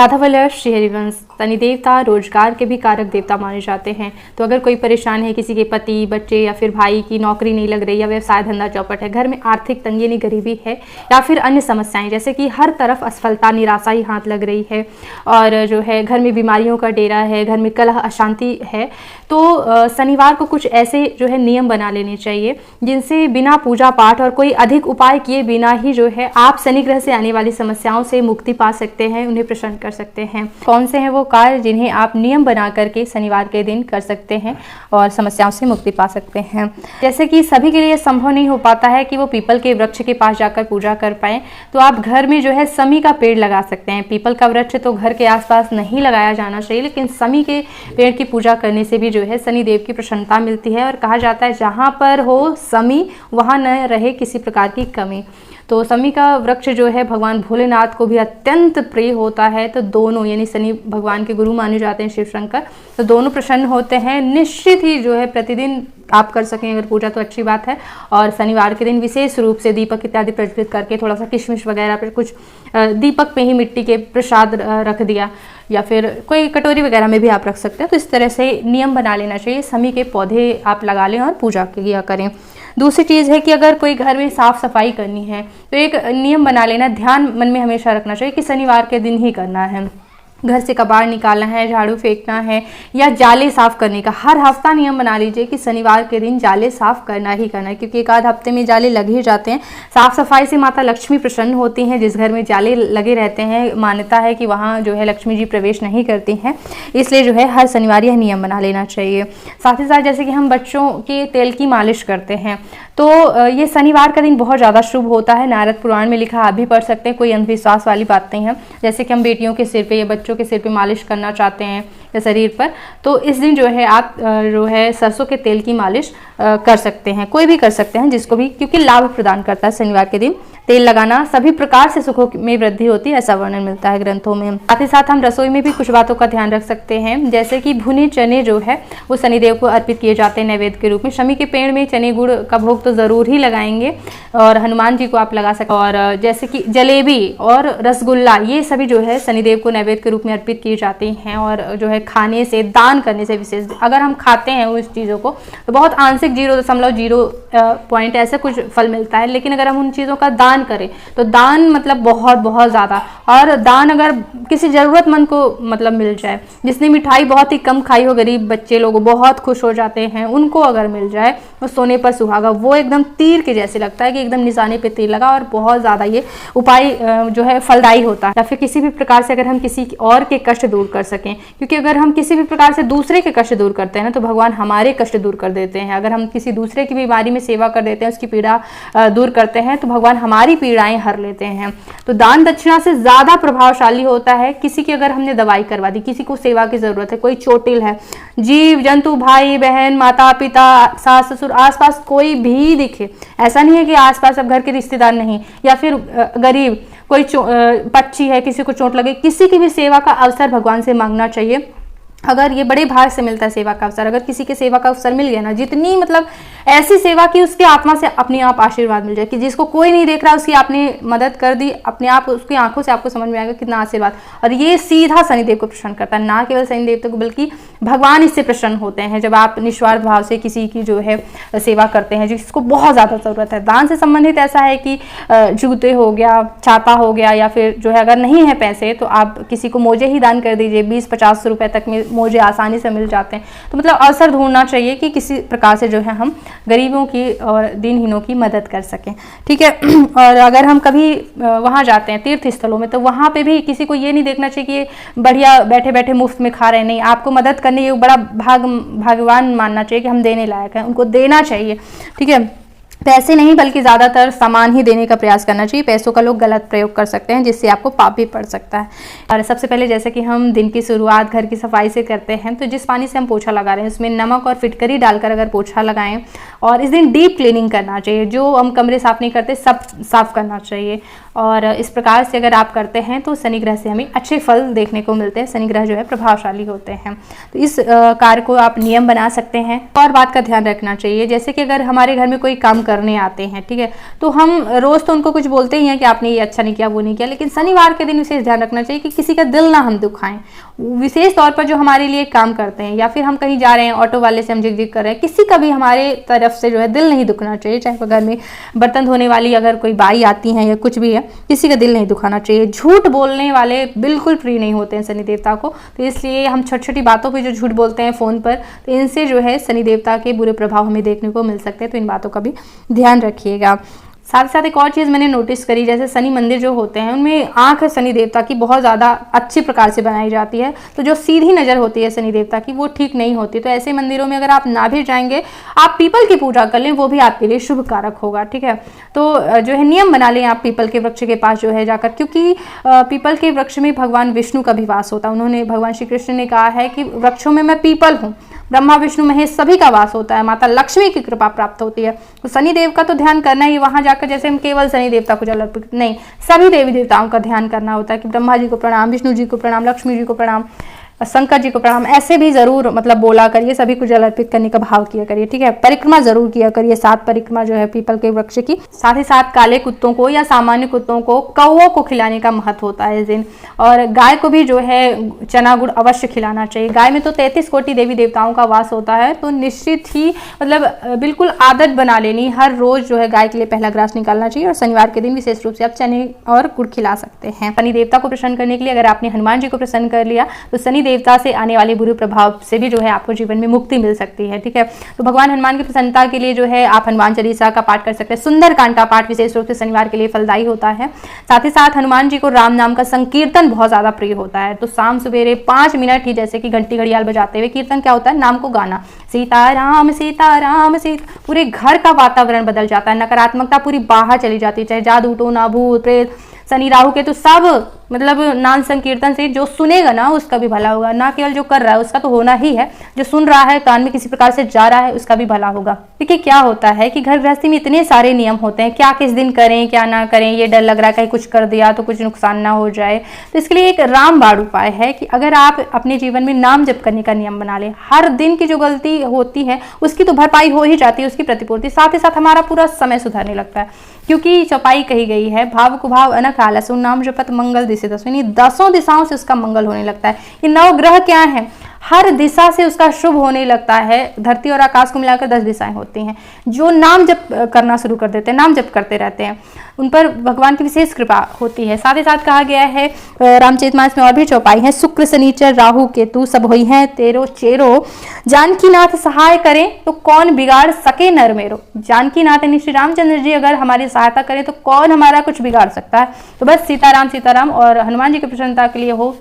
राधावल्लभ श्री हरिवंश। शनि देवता रोजगार के भी कारक देवता माने जाते हैं। तो अगर कोई परेशान है, किसी के पति, बच्चे या फिर भाई की नौकरी नहीं लग रही या व्यवसाय धंधा चौपट है, घर में आर्थिक तंगी यानी गरीबी है या फिर अन्य समस्याएं जैसे कि हर तरफ असफलता निराशा ही हाथ लग रही है और जो है घर में बीमारियों का डेरा है, घर में कलह अशांति है, तो शनिवार को कुछ ऐसे जो है नियम बना लेने चाहिए जिनसे बिना पूजा पाठ और कोई अधिक उपाय किए बिना ही जो है आप शनि ग्रह से आने वाली समस्याओं से मुक्ति पा सकते हैं, उन्हें प्रसन्न कर सकते हैं। कौन से हैं वो कार्य जिन्हें आप नियम बना करके शनिवार के दिन कर सकते हैं और समस्याओं से मुक्ति पा सकते हैं। जैसे कि सभी के लिए संभव नहीं हो पाता है कि वो पीपल के वृक्ष के पास जाकर पूजा कर पाए, तो आप घर में जो है समी का पेड़ लगा सकते हैं। पीपल का वृक्ष तो घर के आसपास नहीं लगाया जाना चाहिए, लेकिन समी के पेड़ की पूजा करने से भी जो है शनि देव की प्रसन्नता मिलती है और कहा जाता है जहाँ पर हो समी वहाँ न रहे किसी प्रकार की कमी। तो समी का वृक्ष जो है भगवान भोलेनाथ को भी अत्यंत प्रिय होता है। तो दोनों यानी शनि भगवान के गुरु माने जाते हैं शिव शंकर, तो दोनों प्रसन्न होते हैं। निश्चित ही जो है प्रतिदिन आप कर सकें अगर पूजा तो अच्छी बात है। और शनिवार के दिन विशेष रूप से दीपक इत्यादि प्रज्वलित करके थोड़ा सा किशमिश वगैरह पर कुछ दीपक पे ही मिट्टी के प्रसाद रख दिया या फिर कोई कटोरी वगैरह में भी आप रख सकते हैं। तो इस तरह से नियम बना लेना चाहिए, समी के पौधे आप लगा लें और पूजा किया करें। दूसरी चीज़ है कि अगर कोई घर में साफ सफाई करनी है तो एक नियम बना लेना, ध्यान मन में हमेशा रखना चाहिए कि शनिवार के दिन ही करना है। घर से कबाड़ निकालना है, झाड़ू फेंकना है या जाले साफ करने का हर हफ्ता नियम बना लीजिए कि शनिवार के दिन जाले साफ करना ही करना है, क्योंकि एक आध हफ्ते में जाले लग ही जाते हैं। साफ सफाई से माता लक्ष्मी प्रसन्न होती हैं। जिस घर में जाले लगे रहते हैं मान्यता है कि वहाँ जो है लक्ष्मी जी प्रवेश नहीं करती हैं, इसलिए जो है हर शनिवार यह नियम बना लेना चाहिए। साथ ही साथ जैसे कि हम बच्चों के तेल की मालिश करते हैं तो ये शनिवार का दिन बहुत ज़्यादा शुभ होता है। नारद पुराण में लिखा, आप भी पढ़ सकते हैं, कोई अंधविश्वास वाली बात नहीं है। जैसे कि हम बेटियों के सिर पे या बच्चों के सिर पे मालिश करना चाहते हैं या शरीर पर, तो इस दिन जो है आप जो है सरसों के तेल की मालिश कर सकते हैं। कोई भी कर सकते हैं जिसको भी, क्योंकि लाभ प्रदान करता है शनिवार के दिन तेल लगाना। सभी प्रकार से सुखों में वृद्धि होती है, ऐसा वर्णन मिलता है ग्रंथों में। साथ ही साथ हम रसोई में भी कुछ बातों का ध्यान रख सकते हैं, जैसे कि भुने चने जो है वो शनिदेव को अर्पित किए जाते हैं नैवेद्य के रूप में। शमी के पेड़ में चने गुड़ का भोग तो ज़रूर ही लगाएंगे और हनुमान जी को आप लगा सकते हैं। और जैसे कि जलेबी और रसगुल्ला ये सभी जो है शनिदेव को नैवेद्य के रूप में अर्पित किए जाते हैं। और जो है खाने से, दान करने से विशेष, अगर हम खाते हैं उस चीज़ों को तो बहुत आंशिक 0.0 ऐसे कुछ फल मिलता है, लेकिन अगर हम उन चीज़ों का दान करें तो दान मतलब बहुत बहुत ज़्यादा। और दान अगर किसी ज़रूरतमंद को मतलब मिल जाए, जिसने मिठाई बहुत ही कम खाई हो, गरीब बच्चे लोग बहुत खुश हो जाते हैं, उनको अगर मिल जाए वो सोने पर सुहागा, वो एकदम तीर के जैसे लगता है कि एकदम निशाने पे तीर लगा। और बहुत ज़्यादा ये उपाय जो है फलदायी होता है। या फिर किसी भी प्रकार से अगर हम किसी और के कष्ट दूर कर सकें, क्योंकि अगर हम किसी भी प्रकार से दूसरे के कष्ट दूर करते हैं ना तो भगवान हमारे कष्ट दूर कर देते हैं। अगर हम किसी दूसरे की बीमारी में सेवा कर देते हैं, उसकी पीड़ा दूर करते हैं, तो भगवान हमारी पीड़ाएं हर लेते हैं। तो दान दक्षिणा से ज़्यादा प्रभावशाली होता है। किसी की अगर हमने दवाई करवा दी, किसी को सेवा की ज़रूरत है, कोई चोटिल है, जीव जंतु, भाई बहन, माता पिता, सास ससुर, आसपास कोई भी दिखे, ऐसा नहीं है कि आसपास अब घर के रिश्तेदार नहीं, या फिर गरीब कोई पक्षी है, किसी को चोट लगे, किसी की भी सेवा का अवसर भगवान से मांगना चाहिए। अगर ये बड़े भाग से मिलता है सेवा का अवसर, अगर किसी के सेवा का अवसर मिल गया ना, जितनी मतलब ऐसी सेवा की उसकी आत्मा से अपने आप आशीर्वाद मिल जाए कि जिसको कोई नहीं देख रहा उसकी आपने मदद कर दी, अपने आप उसकी आंखों से आपको समझ में आएगा कितना आशीर्वाद। और ये सीधा शनिदेव को प्रसन्न करता है, ना केवल शनिदेव को बल्कि भगवान इससे प्रसन्न होते हैं जब आप निस्वार्थ भाव से किसी की जो है सेवा करते हैं जिसको बहुत ज़्यादा ज़रूरत है। दान से संबंधित ऐसा है कि जूते हो गया, छाता हो गया, या फिर जो है अगर नहीं है पैसे तो आप किसी को मोजे ही दान कर दीजिए। 20-50 रुपए तक में मोजे आसानी से मिल जाते हैं। तो मतलब अवसर ढूंढना चाहिए कि किसी प्रकार से जो है हम गरीबों की और दीनहीनों की मदद कर सकें, ठीक है। और अगर हम कभी वहाँ जाते हैं तीर्थ स्थलों में तो वहाँ पे भी किसी को ये नहीं देखना चाहिए कि ये बढ़िया बैठे बैठे मुफ्त में खा रहे हैं, नहीं, आपको मदद करने ये बड़ा भाग्यवान मानना चाहिए कि हम देने लायक हैं, उनको देना चाहिए, ठीक है। पैसे नहीं बल्कि ज़्यादातर सामान ही देने का प्रयास करना चाहिए। पैसों का लोग गलत प्रयोग कर सकते हैं जिससे आपको पाप भी पड़ सकता है। और सबसे पहले जैसे कि हम दिन की शुरुआत घर की सफाई से करते हैं, तो जिस पानी से हम पोछा लगा रहे हैं उसमें नमक और फिटकरी डालकर अगर पोछा लगाएं, और इस दिन डीप क्लीनिंग करना चाहिए, जो हम कमरे साफ नहीं करते सब साफ करना चाहिए। और इस प्रकार से अगर आप करते हैं तो शनि ग्रह से हमें अच्छे फल देखने को मिलते हैं। शनि ग्रह जो है प्रभावशाली होते हैं, तो इस कार्य को आप नियम बना सकते हैं। और बात का ध्यान रखना चाहिए, जैसे कि अगर हमारे घर में कोई काम करने आते हैं, ठीक है। तो हम रोज तो उनको कुछ बोलते ही हैं कि आपने ये अच्छा नहीं किया, वो नहीं किया, लेकिन शनिवार के दिन विशेष ध्यान रखना चाहिए कि किसी का दिल ना हम दुखाएं, विशेष तौर पर जो हमारे लिए काम करते हैं, या फिर हम कहीं जा रहे हैं, ऑटो वाले से हम झिक कर रहे हैं, किसी का भी हमारे तरफ से जो है दिल नहीं दुखना चाहिए। चाहे घर में बर्तन धोने वाली अगर कोई बाई आती है या कुछ भी है, किसी का दिल नहीं दुखाना चाहिए। झूठ बोलने वाले बिल्कुल प्रिय नहीं होते हैं शनि देवता को, तो इसलिए हम छोटी छोटी बातों पे जो झूठ बोलते हैं फ़ोन पर, तो इनसे जो है शनि देवता के बुरे प्रभाव हमें देखने को मिल सकते हैं। तो इन बातों का भी ध्यान रखिएगा। साथ ही साथ एक और चीज़ मैंने नोटिस करी, जैसे शनि मंदिर जो होते हैं उनमें आंख शनि देवता की बहुत ज़्यादा अच्छी प्रकार से बनाई जाती है, तो जो सीधी नज़र होती है शनि देवता की वो ठीक नहीं होती। तो ऐसे मंदिरों में अगर आप ना भी जाएंगे, आप पीपल की पूजा कर लें, वो भी आपके लिए शुभ कारक होगा, ठीक है। तो जो है नियम बना लें आप पीपल के वृक्ष के पास जो है जाकर, क्योंकि पीपल के वृक्ष में भगवान विष्णु का भी वास होता है। उन्होंने, भगवान श्री कृष्ण ने कहा है कि वृक्षों में मैं पीपल हूँ, ब्रह्मा विष्णु महेश सभी का वास होता है, माता लक्ष्मी की कृपा प्राप्त होती है। तो शनि देव का तो ध्यान करना ही, वहां जाकर जैसे हम केवल शनि देवता को जल अर्पित नहीं, सभी देवी देवताओं का ध्यान करना होता है कि ब्रह्मा जी को प्रणाम, विष्णु जी को प्रणाम, लक्ष्मी जी को प्रणाम, शंकर जी को प्रणाम, ऐसे भी जरूर मतलब बोला करिए, सभी को जल अर्पित करने का भाव किया करिए, ठीक है। परिक्रमा जरूर किया करिए, 7 परिक्रमा जो है पीपल के वृक्ष की। साथ ही साथ काले कुत्तों को या सामान्य कुत्तों को, कौओं को खिलाने का महत्व होता है इस दिन, और गाय को भी जो है चना गुड़ अवश्य खिलाना चाहिए। गाय में तो 33 कोटि देवी देवताओं का वास होता है, तो निश्चित ही मतलब बिल्कुल आदत बना लेनी, हर रोज जो है गाय के लिए पहला ग्रास निकालना चाहिए, और शनिवार के दिन विशेष रूप से आप चने और गुड़ खिला सकते हैं। शनि देवता को प्रसन्न करने के लिए अगर आपने हनुमान जी को प्रसन्न कर लिया, तो शनि देवता से आने वाले बुरे प्रभाव से भी जो है आपको जीवन में मुक्ति मिल सकती है, ठीक है। तो भगवान हनुमान की प्रसन्नता के लिए जो है आप हनुमान चालीसा का पाठ कर सकते हैं। सुंदरकांड का पाठ विशेष रूप से शनिवार के लिए फलदायी होता है। साथ ही साथ हनुमान जी को राम नाम का संकीर्तन बहुत ज्यादा प्रिय होता है, तो शाम सवेरे 5 मिनट ही जैसे कि घंटी घड़ियाल बजाते हुए कीर्तन क्या होता है, नाम को गाना, सीताराम सीताराम सीता, पूरे घर का वातावरण बदल जाता है, नकारात्मकता पूरी बाहर चली जाती है, चाहे जादू टोना भूत प्रेत शनि राहु के, तो सब मतलब नाम संकीर्तन से जो सुनेगा ना उसका भी भला होगा, ना केवल जो कर रहा है उसका तो होना ही है, जो सुन रहा है कान में किसी प्रकार से जा रहा है उसका भी भला होगा। देखिए क्या होता है कि घर गृहस्थी में इतने सारे नियम होते हैं, क्या किस दिन करें क्या ना करें, ये डर लग रहा है कहीं कुछ कर दिया तो कुछ नुकसान ना हो जाए। तो इसके लिए एक रामबाण उपाय है कि अगर आप अपने जीवन में नाम जप करने का नियम बना लें, हर दिन की जो गलती होती है उसकी तो भरपाई हो ही जाती है, उसकी प्रतिपूर्ति, साथ ही साथ हमारा पूरा समय सुधरने लगता है, क्योंकि चौपाई कही गई है, भाव कुभाव अनक आलस नाम जपत मंगल दिशे दसों, 10 दिशाओं से उसका मंगल होने लगता है। ये 9 ग्रह क्या है, हर दिशा से उसका शुभ होने लगता है। धरती और आकाश को मिलाकर 10 दिशाएं होती हैं। जो नाम जप करना शुरू कर देते हैं, नाम जप करते रहते हैं, उन पर भगवान की विशेष कृपा होती है। साथ ही साथ कहा गया है रामचरितमानस में और भी चौपाई है, शुक्र शनिचर राहु केतु सब होई हैं तेरो चेरो, जानकी नाथ सहाय करें तो कौन बिगाड़ सके नर मेरो। जानकी नाथ यानी श्री रामचंद्र जी अगर हमारी सहायता करें तो कौन हमारा कुछ बिगाड़ सकता है। तो बस सीताराम सीताराम, और हनुमान जी की प्रसन्नता के लिए हो,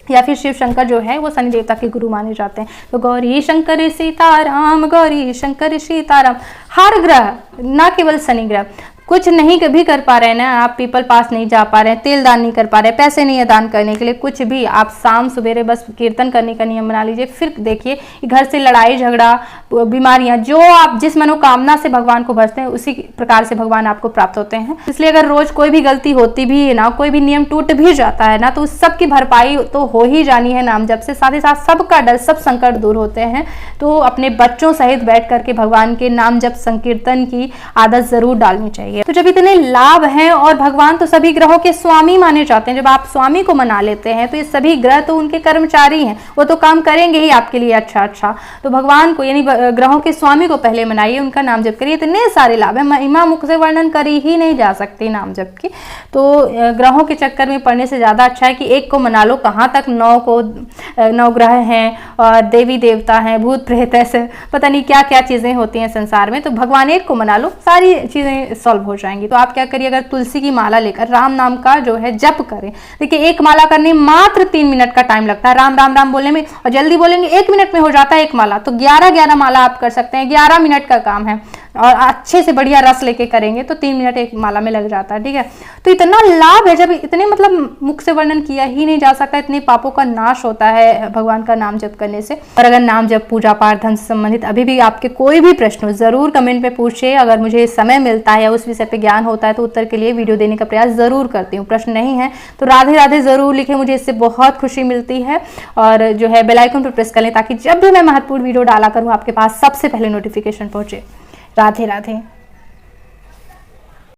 या फिर शिव शंकर जो है वो शनि देवता के गुरु माने जाते हैं। तो गौरी शंकर सीताराम, गौरी शंकर सीताराम, हर ग्रह, ना केवल शनि ग्रह, कुछ नहीं कभी कर पा रहे हैं ना, आप पीपल पास नहीं जा पा रहे हैं, तेल दान नहीं कर पा रहे हैं, पैसे नहीं है दान करने के लिए, कुछ भी, आप शाम सवेरे बस कीर्तन करने का नियम बना लीजिए। फिर देखिए घर से लड़ाई झगड़ा बीमारियां, जो आप जिस मनोकामना से भगवान को भजते हैं उसी प्रकार से भगवान आपको प्राप्त होते हैं। इसलिए अगर रोज कोई भी गलती होती भी है ना, कोई भी नियम टूट भी जाता है ना, तो उस सब की भरपाई तो हो ही जानी है नाम जप से। साथ ही साथ सबका डर, सब संकट दूर होते हैं। तो अपने बच्चों सहित बैठ करके भगवान के नाम जप संकीर्तन की आदत जरूर डालनी चाहिए। तो जब इतने लाभ हैं, और भगवान तो सभी ग्रहों के स्वामी माने जाते हैं, जब आप स्वामी को मना लेते हैं तो ये सभी ग्रह तो उनके कर्मचारी हैं, वो तो काम करेंगे ही आपके लिए अच्छा। तो भगवान को यानी ग्रहों के स्वामी को पहले मनाइए, उनका नाम जप करिए। इतने सारे लाभ है, महिमा मुख से वर्णन करी ही नहीं जा सकती नाम जप की। तो ग्रहों के चक्कर में पड़ने से ज्यादा अच्छा है कि एक को मना लो। कहाँ तक 9 ग्रह हैं और देवी देवता हैं, भूत प्रेत, ऐसे पता नहीं क्या क्या चीजें होती हैं संसार में। तो भगवान एक को मना लो, सारी चीजें सॉल्व हो जाएंगी। तो आप क्या करिए, अगर तुलसी की माला लेकर राम नाम का जो है जप करें। देखिए एक माला करने मात्र 3 मिनट का टाइम लगता है, राम राम राम बोलने में, और जल्दी बोलेंगे 1 मिनट में हो जाता है एक माला। तो 11 माला आप कर सकते हैं, 11 मिनट का काम है, और अच्छे से बढ़िया रस लेके करेंगे तो 3 मिनट एक माला में लग जाता है, ठीक है। तो इतना लाभ है, जब इतने मतलब मुख से वर्णन किया ही नहीं जा सकता, इतने पापों का नाश होता है भगवान का नाम जप करने से। और अगर नाम जप पूजा पाठ धन से संबंधित अभी भी आपके कोई भी प्रश्न हो, जरूर कमेंट पे पूछिए। अगर मुझे समय मिलता है या उस विषय पे ज्ञान होता है तो उत्तर के लिए वीडियो देने का प्रयास जरूर करती हूँ। प्रश्न नहीं है तो राधे राधे जरूर लिखें, मुझे इससे बहुत खुशी मिलती है। और जो है बेल आइकन पर प्रेस कर लें ताकि जब भी मैं महत्वपूर्ण वीडियो डाला करूँ आपके पास सबसे पहले नोटिफिकेशन पहुंचे। राधे राधे।